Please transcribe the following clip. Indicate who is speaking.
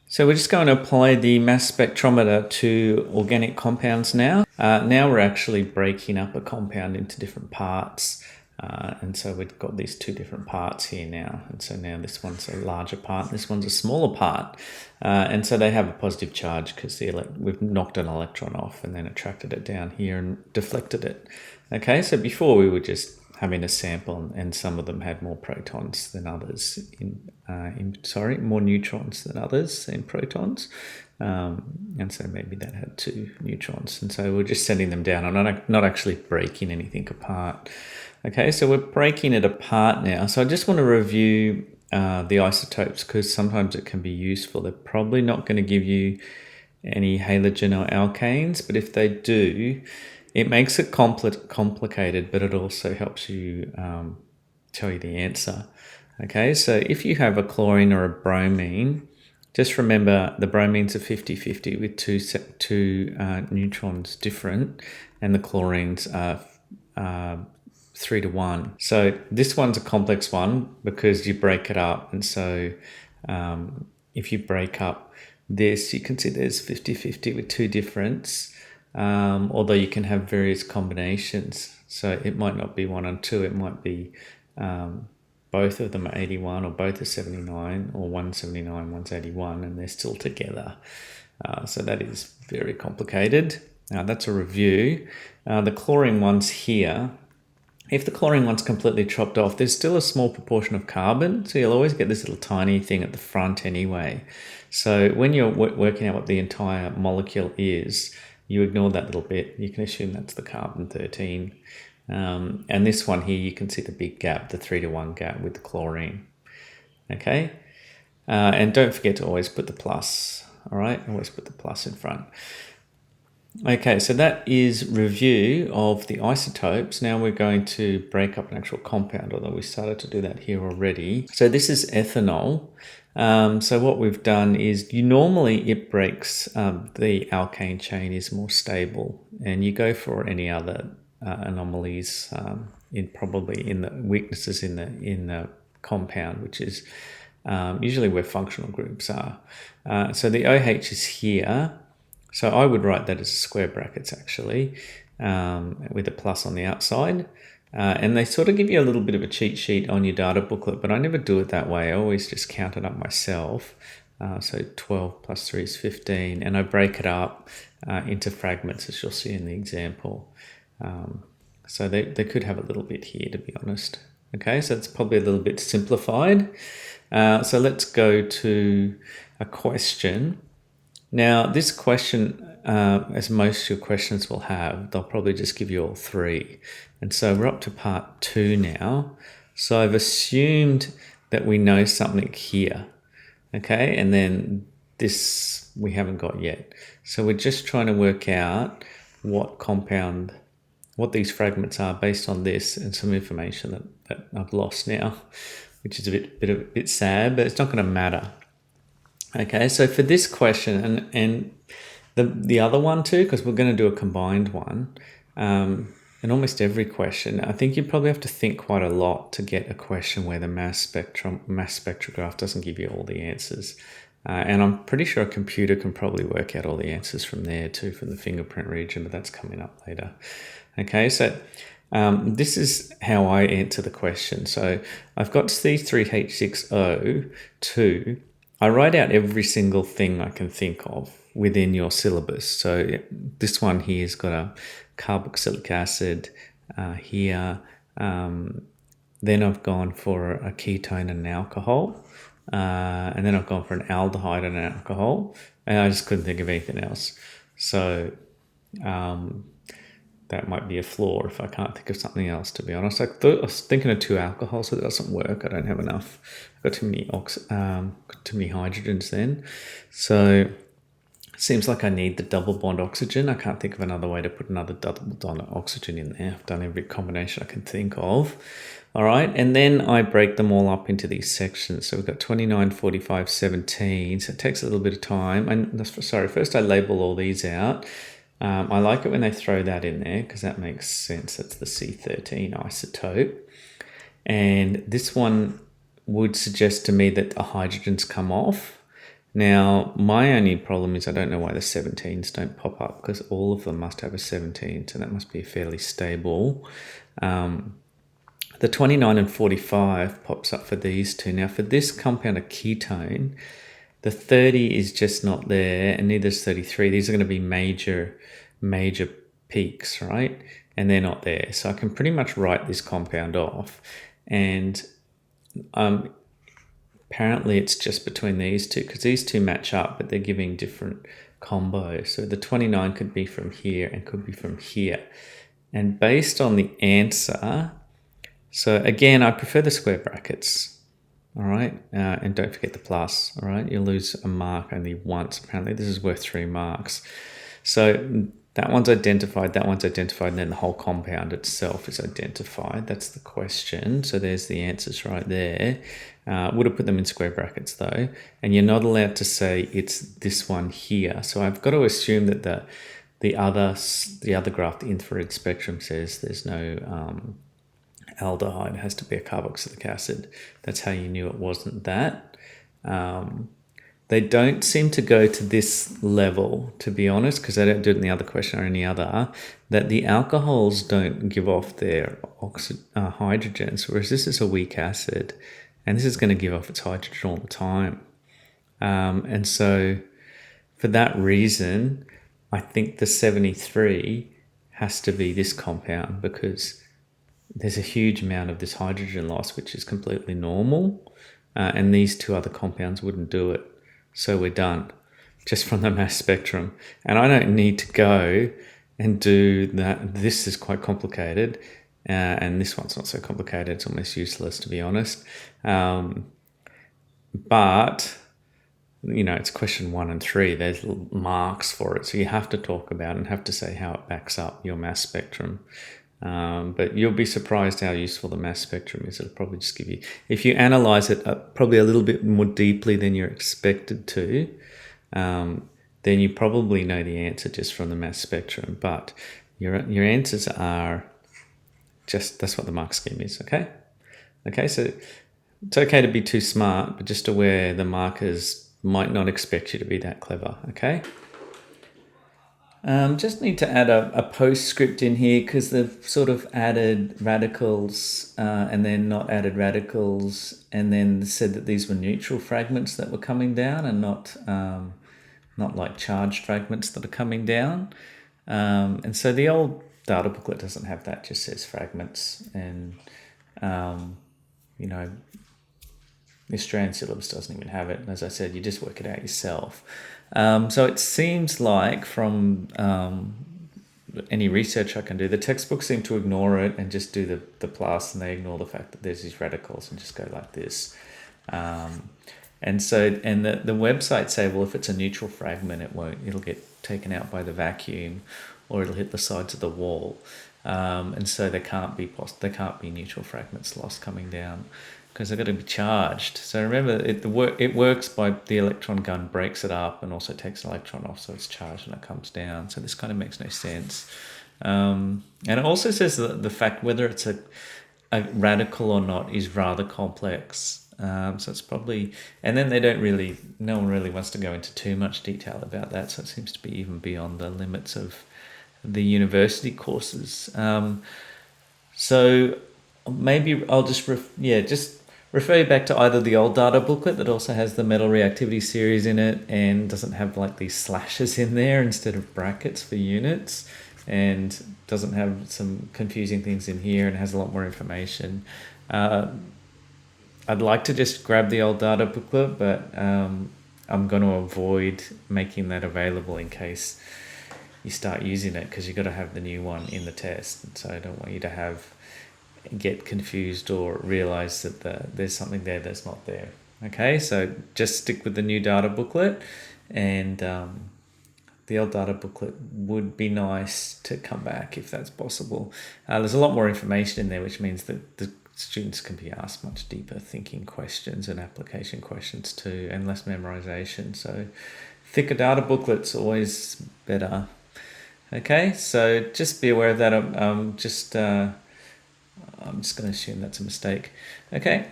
Speaker 1: So we're just going to apply the mass spectrometer to organic compounds now. Now we're actually breaking up a compound into different parts. And so we've got these two different parts here now. And so now this one's a larger part, this one's a smaller part. And so they have a positive charge because we've knocked an electron off and then attracted it down here and deflected it. Okay, so before we were just having a sample, and some of them had more protons than others more neutrons than others in protons, and so maybe that had 2 neutrons, and so we're just sending them down. I'm not actually breaking anything apart. Okay, so we're breaking it apart now. So I just want to review the isotopes because sometimes it can be useful. They're probably not going to give you any halogen or alkanes, but if they do, it makes it complicated, but it also helps you tell you the answer. Okay, so if you have a chlorine or a bromine, just remember the bromines are 50-50 with two neutrons different, and the chlorines are 3-1. So this one's a complex one because you break it up, and so if you break up this, you can see there's 50-50 with 2 differents. Although you can have various combinations. So it might not be 1 and 2, it might be both of them are 81 or both are 79 or one's 79, one's 81 and they're still together. So that is very complicated. That's a review. The chlorine one's here. If the chlorine one's completely chopped off, there's still a small proportion of carbon, so you'll always get this little tiny thing at the front anyway. So when you're working out what the entire molecule is, you ignore that little bit. You can assume that's the carbon-13. And this one here, you can see the big gap, the 3-1 gap with the chlorine. Okay? And don't forget to always put the plus. All right? Always put the plus in front. Okay, so that is review of the isotopes. Now we're going to break up an actual compound, although we started to do that here already. So this is ethanol. So what we've done is normally it breaks, the alkane chain is more stable, and you go for any other anomalies probably in the weaknesses in the compound, which is usually where functional groups are. So the OH is here. So I would write that as square brackets actually, with a plus on the outside. And they sort of give you a little bit of a cheat sheet on your data booklet, but I never do it that way. I always just count it up myself. So 12 plus 3 is 15, and I break it up into fragments, as you'll see in the example. So they could have a little bit here, to be honest. Okay, so it's probably a little bit simplified. So let's go to a question. Now, this question, as most of your questions will have, they'll probably just give you all 3. And so we're up to part 2 now. So I've assumed that we know something here. Okay, and then this we haven't got yet. So we're just trying to work out what these fragments are based on this and some information that I've lost now, which is a bit sad, but it's not going to matter. Okay, so for this question and the other one too, because we're going to do a combined one, and almost every question, I think you probably have to think quite a lot to get a question where the mass spectrograph doesn't give you all the answers. And I'm pretty sure a computer can probably work out all the answers from there too, from the fingerprint region, but that's coming up later. Okay, so this is how I answer the question. So I've got C3H6O2. I write out every single thing I can think of within your syllabus. So this one here has got a carboxylic acid here. Then I've gone for a ketone and an alcohol. And then I've gone for an aldehyde and an alcohol. And I just couldn't think of anything else. So that might be a flaw if I can't think of something else, to be honest. I was thinking of 2 alcohols, so that doesn't work. I don't have enough. I've got too many hydrogens then. So it seems like I need the double bond oxygen. I can't think of another way to put another double bond oxygen in there. I've done every combination I can think of. All right, and then I break them all up into these sections. So we've got 29, 45, 17. So it takes a little bit of time. And first I label all these out. I like it when they throw that in there because that makes sense. That's the C13 isotope. And this one would suggest to me that the hydrogens come off. Now, my only problem is I don't know why the 17s don't pop up, because all of them must have a 17, so that must be fairly stable. The 29 and 45 pops up for these two. Now, for this compound, a ketone, the 30 is just not there, and neither is 33. These are going to be major peaks, right? And they're not there. So I can pretty much write this compound off. And apparently it's just between these two, because these two match up, but they're giving different combos. So the 29 could be from here and could be from here. And based on the answer, so again, I prefer the square brackets, all right? And don't forget the plus, all right? You'll lose a mark only once. Apparently this is worth 3 marks. So that one's identified, and then the whole compound itself is identified. That's the question. So there's the answers right there. Would have put them in square brackets though. And you're not allowed to say it's this one here. So I've got to assume that the other graph, the infrared spectrum, says there's no aldehyde. It has to be a carboxylic acid. That's how you knew it wasn't that. They don't seem to go to this level, to be honest, because they don't do it in the other question or any other, that the alcohols don't give off their hydrogens, whereas this is a weak acid, and this is going to give off its hydrogen all the time. And so for that reason, I think the 73 has to be this compound, because there's a huge amount of this hydrogen loss, which is completely normal, and these two other compounds wouldn't do it. So we're done, just from the mass spectrum. And I don't need to go and do that. This is quite complicated, and this one's not so complicated. It's almost useless, to be honest. But, you know, it's question 1 and 3. There's marks for it. So you have to talk about it and have to say how it backs up your mass spectrum. But you'll be surprised how useful the mass spectrum is. It'll probably just give you, if you analyze it probably a little bit more deeply than you're expected to, then you probably know the answer just from the mass spectrum. But your answers are just, that's what the mark scheme is, okay? Okay, so it's okay to be too smart, but just aware the markers might not expect you to be that clever, okay? Just need to add a postscript in here, because they've sort of added radicals and then not added radicals, and then said that these were neutral fragments that were coming down, and not like charged fragments that are coming down. And so the old data booklet doesn't have that, just says fragments, and you know, the Australian syllabus doesn't even have it. And as I said, you just work it out yourself. So it seems like from any research I can do, the textbooks seem to ignore it and just do the plus, and they ignore the fact that there's these radicals and just go like this. And so, and the website say, well, if it's a neutral fragment, it'll get taken out by the vacuum, or it'll hit the sides of the wall. And so there can't be neutral fragments lost coming down, because they've got to be charged. So remember, it works by the electron gun breaks it up and also takes an electron off, so it's charged and it comes down. So this kind of makes no sense. And it also says that the fact whether it's a radical or not is rather complex. So it's probably, and then no one really wants to go into too much detail about that. So it seems to be even beyond the limits of the university courses. So maybe I'll just refer you back to either the old data booklet that also has the metal reactivity series in it and doesn't have like these slashes in there instead of brackets for units, and doesn't have some confusing things in here and has a lot more information. I'd like to just grab the old data booklet, but I'm going to avoid making that available in case you start using it, because you've got to have the new one in the test. And so I don't want you to get confused or realize that there's something there that's not there. Okay, so just stick with the new data booklet, and the old data booklet would be nice to come back if that's possible. There's a lot more information in there, which means that the students can be asked much deeper thinking questions and application questions too, and less memorization. So thicker data booklets always better. Okay, so just be aware of that. I'm just going to assume that's a mistake. Okay,